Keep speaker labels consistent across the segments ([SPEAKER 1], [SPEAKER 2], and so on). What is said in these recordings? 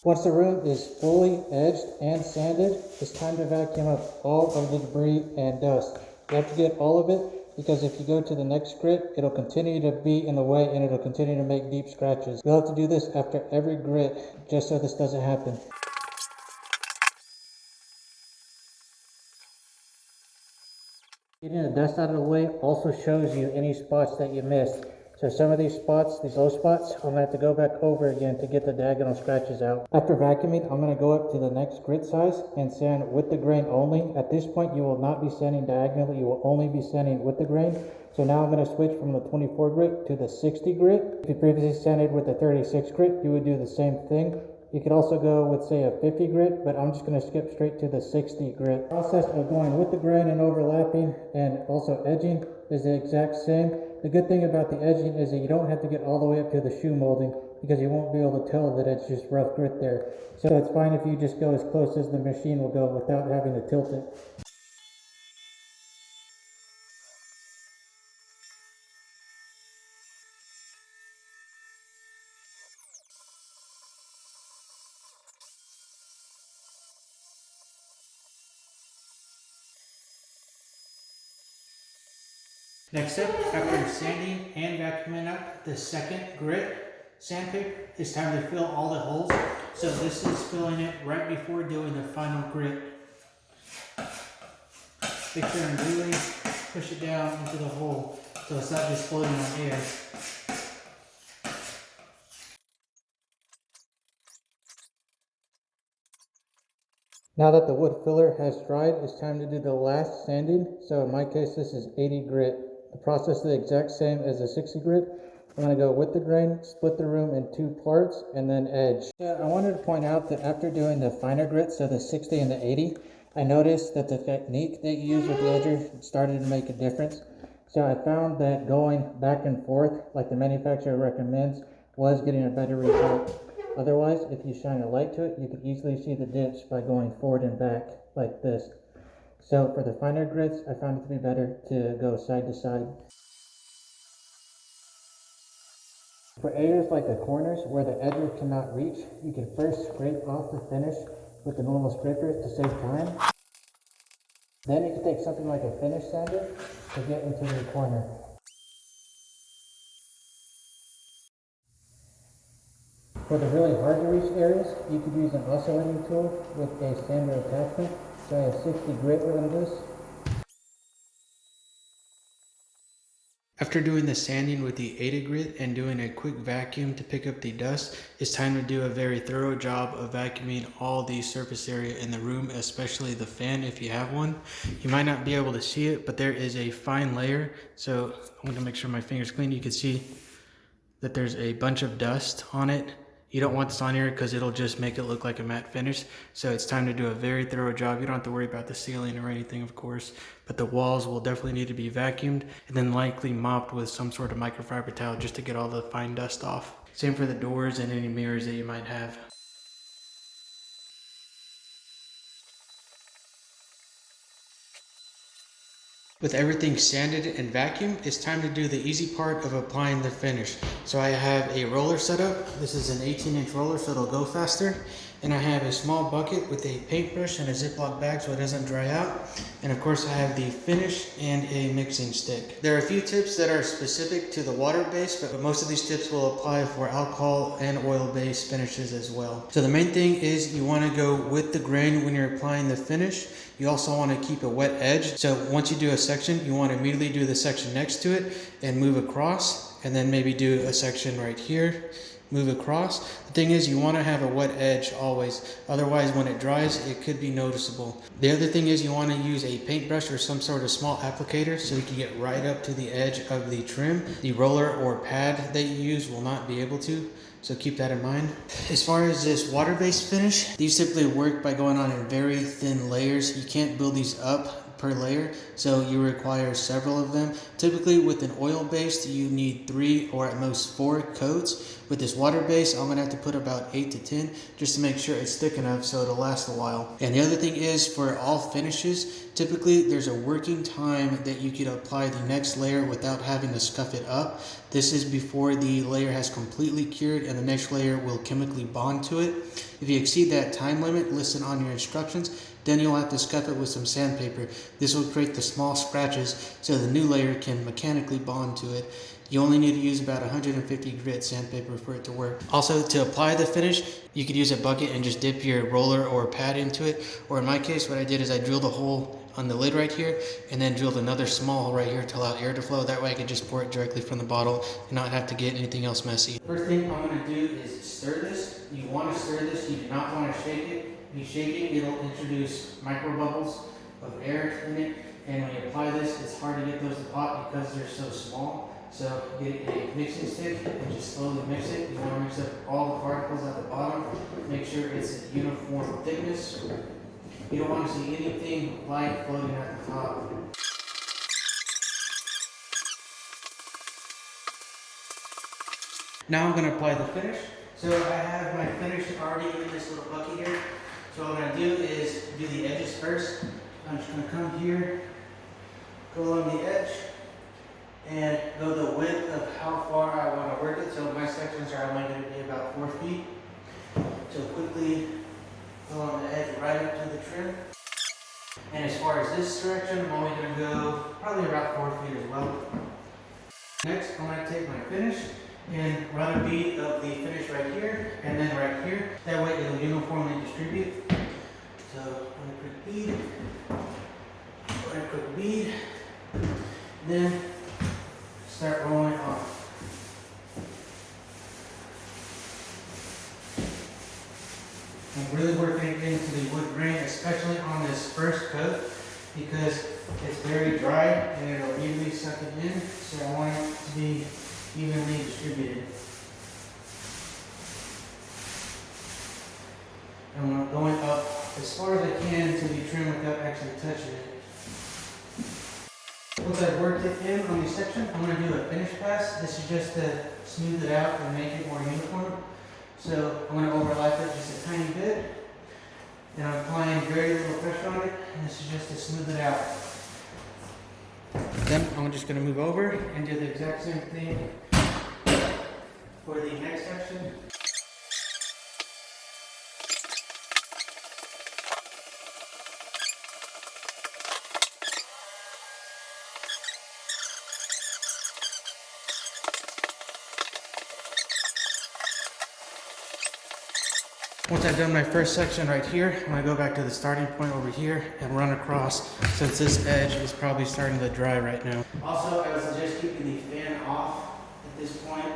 [SPEAKER 1] Once the room is fully edged and sanded, it's time to vacuum up all of the debris and dust. You have to get all of it because if you go to the next grit, it'll continue to be in the way and it'll continue to make deep scratches. You'll have to do this after every grit just so this doesn't happen. Getting the dust out of the way also shows you any spots that you missed. So some of these spots, these low spots, I'm going to have to go back over again to get the diagonal scratches out. After vacuuming, I'm going to go up to the next grit size and sand with the grain only. At this point, you will not be sanding diagonally, you will only be sanding with the grain. So now I'm going to switch from the 24 grit to the 60 grit. If you previously sanded with the 36 grit, you would do the same thing. You could also go with, say, a 50 grit, but I'm just going to skip straight to the 60 grit. The process of going with the grain and overlapping and also edging is the exact same. The good thing about the edging is that you don't have to get all the way up to the shoe molding because you won't be able to tell that it's just rough grit there. So it's fine if you just go as close as the machine will go without having to tilt it. Next up, after sanding and vacuuming up the second grit sandpaper, it's time to fill all the holes. So this is filling it right before doing the final grit. Make sure and really push it down into the hole so it's not just floating on air. Now that the wood filler has dried, it's time to do the last sanding. So in my case, this is 80 grit. The process is the exact same as the 60 grit. I'm going to go with the grain, split the room in two parts, and then edge. I wanted to point out that after doing the finer grit, so the 60 and the 80, I noticed that the technique that you use with the edger started to make a difference. So I found that going back and forth, like the manufacturer recommends, was getting a better result. Otherwise, if you shine a light to it, you could easily see the dips by going forward and back like this. So for the finer grits, I found it to be better to go side to side. For areas like the corners where the edger cannot reach, you can first scrape off the finish with the normal scraper to save time. Then you can take something like a finish sander to get into the corner. For the really hard to reach areas, you could use an oscillating tool with a sander attachment. So I have 60 grit on this. After doing the sanding with the 80 grit and doing a quick vacuum to pick up the dust, it's time to do a very thorough job of vacuuming all the surface area in the room, especially the fan if you have one. You might not be able to see it, but there is a fine layer. So I'm going to make sure my finger's clean. You can see that there's a bunch of dust on it. You don't want this on here because it'll just make it look like a matte finish. So it's time to do a very thorough job. You don't have to worry about the ceiling or anything, of course, but the walls will definitely need to be vacuumed and then likely mopped with some sort of microfiber towel just to get all the fine dust off. Same for the doors and any mirrors that you might have. With everything sanded and vacuumed, it's time to do the easy part of applying the finish. So I have a roller set up. This is an 18-inch roller, so it'll go faster. And I have a small bucket with a paintbrush and a Ziploc bag so it doesn't dry out. And of course I have the finish and a mixing stick. There are a few tips that are specific to the water base, but most of these tips will apply for alcohol and oil-based finishes as well. So the main thing is you want to go with the grain when you're applying the finish. You also want to keep a wet edge. So once you do a section, you want to immediately do the section next to it and move across, and then maybe do a section right here, move across. The thing is, you want to have a wet edge always. Otherwise, when it dries, it could be noticeable. The other thing is you want to use a paintbrush or some sort of small applicator so you can get right up to the edge of the trim. The roller or pad that you use will not be able to. So keep that in mind. As far as this water-based finish, these typically work by going on in very thin layers. You can't build these up per layer, so you require several of them. Typically with an oil-based, you need 3 or at most 4 coats. With this water-based, I'm gonna have to put about 8 to 10 just to make sure it's thick enough so it'll last a while. And the other thing is, for all finishes, typically there's a working time that you could apply the next layer without having to scuff it up. This is before the layer has completely cured and the next layer will chemically bond to it. If you exceed that time limit listed on your instructions, then you'll have to scuff it with some sandpaper. This will create the small scratches so the new layer can mechanically bond to it. You only need to use about 150 grit sandpaper for it to work. Also, to apply the finish, you could use a bucket and just dip your roller or pad into it. Or in my case, what I did is I drilled a hole on the lid right here and then drilled another small hole right here to allow air to flow. That way I could just pour it directly from the bottle and not have to get anything else messy. First thing I'm going to do is stir this. You want to stir this, you do not want to shake it. If you shake it, it'll introduce micro bubbles of air in it. And when you apply this, it's hard to get those to pop because they're so small. So get a mixing stick and just slowly mix it. You want to mix up all the particles at the bottom. Make sure it's a uniform thickness. You don't want to see anything light floating at the top. Now I'm going to apply the finish. So I have my finish already in this little bucket here. So what I'm going to do is do the edges first. I'm just going to come here, go along the edge, and go the width of how far I want to work it. So my sections are only going to be about 4 feet. So quickly go on the edge right up to the trim. And as far as this direction, I'm only going to go probably about 4 feet as well. Next, I'm going to take my finish and run a bead of the finish right here and then right here. That way it'll uniformly distribute. So one quick bead, one quick bead, then start rolling it off. I'm really working it into the wood grain, especially on this first coat, because it's very dry and it'll easily suck it in. So I want it to be evenly distributed. And I'm going up as far as I can to be trimmed without actually touching it. Once I've worked it in on the section, I'm going to do a finish pass. This is just to smooth it out and make it more uniform. So I'm going to overlap it just a tiny bit. And I'm applying very little pressure on it, and this is just to smooth it out. Then I'm just going to move over and do the exact same thing for the next section. Once I've done my first section right here, I'm going to go back to the starting point over here and run across, since this edge is probably starting to dry right now. Also, I would suggest keeping the fan off at this point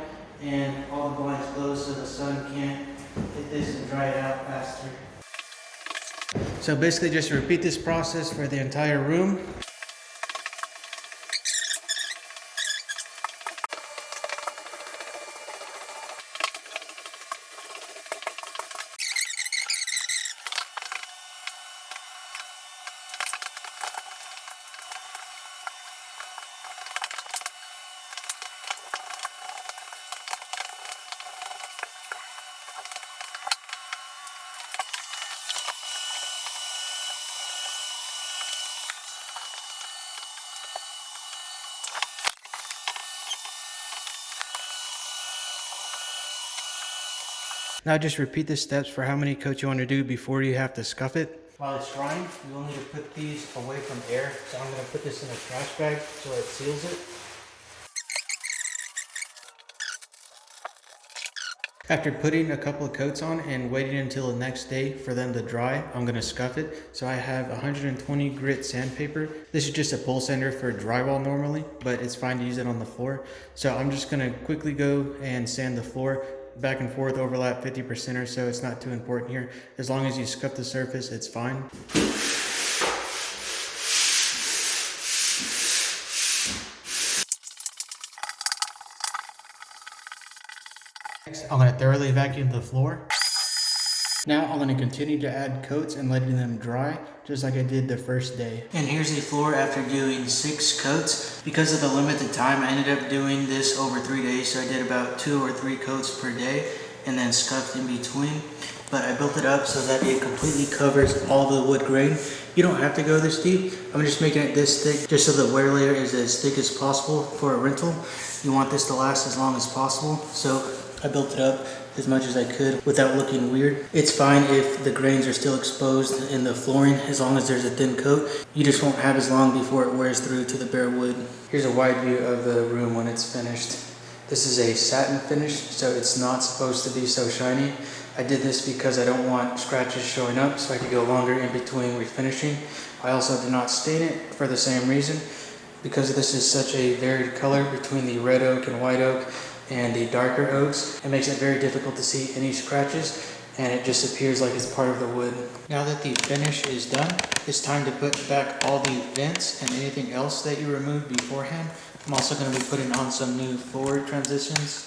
[SPEAKER 1] and all the blinds closed so the sun can't hit this and dry it out faster. So basically just repeat this process for the entire room. Now just repeat the steps for how many coats you want to do before you have to scuff it. While it's drying, you will need to put these away from air. So I'm going to put this in a trash bag so it seals it. After putting a couple of coats on and waiting until the next day for them to dry, I'm going to scuff it. So I have 120 grit sandpaper. This is just a pole sander for drywall normally, but it's fine to use it on the floor. So I'm just going to quickly go and sand the floor. Back and forth, overlap 50% or so. It's not too important here. As long as you scuff the surface, it's fine. Next, I'm going to thoroughly vacuum the floor. Now I'm going to continue to add coats and letting them dry, just like I did the first day. And here's the floor after doing 6 coats. Because of the limited time, I ended up doing this over 3 days, so I did about 2 or 3 coats per day and then scuffed in between. But I built it up so that it completely covers all the wood grain You don't have to go this deep. I'm just making it this thick just so the wear layer is as thick as possible for a rental. You want this to last as long as possible. So I built it up as much as I could without looking weird. It's fine if the grains are still exposed in the flooring as long as there's a thin coat. You just won't have as long before it wears through to the bare wood. Here's a wide view of the room when it's finished. This is a satin finish, so it's not supposed to be so shiny. I did this because I don't want scratches showing up, so I could go longer in between refinishing. I also did not stain it for the same reason. Because this is such a varied color between the red oak and white oak and the darker oaks, it makes it very difficult to see any scratches, and it just appears like it's part of the wood. Now that the finish is done, it's time to put back all the vents and anything else that you removed beforehand. I'm also going to be putting on some new floor transitions.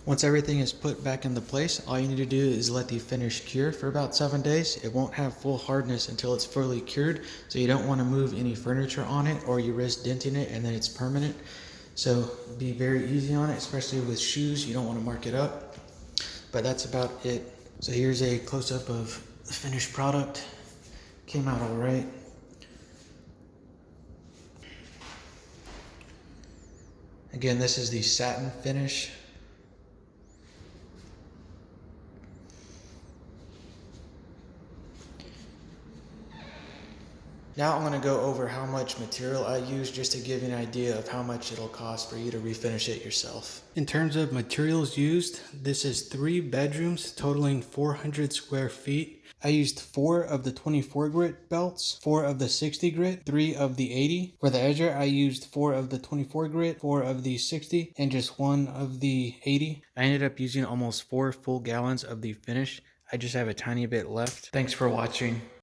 [SPEAKER 1] Once everything is put back into place, all you need to do is let the finish cure for about 7 days. It won't have full hardness until it's fully cured, so you don't want to move any furniture on it or you risk denting it and then it's permanent. So be very easy on it, especially with shoes. You don't want to mark it up, but that's about it. So here's a close-up of the finished product. Came out all right. Again, this is the satin finish. Now I'm going to go over how much material I use just to give you an idea of how much it'll cost for you to refinish it yourself. In terms of materials used, this is 3 bedrooms totaling 400 square feet. I used 4 of the 24 grit belts, 4 of the 60 grit, 3 of the 80. For the edger, I used 4 of the 24 grit, 4 of the 60, and just 1 of the 80. I ended up using almost 4 full gallons of the finish. I just have a tiny bit left. Thanks for watching.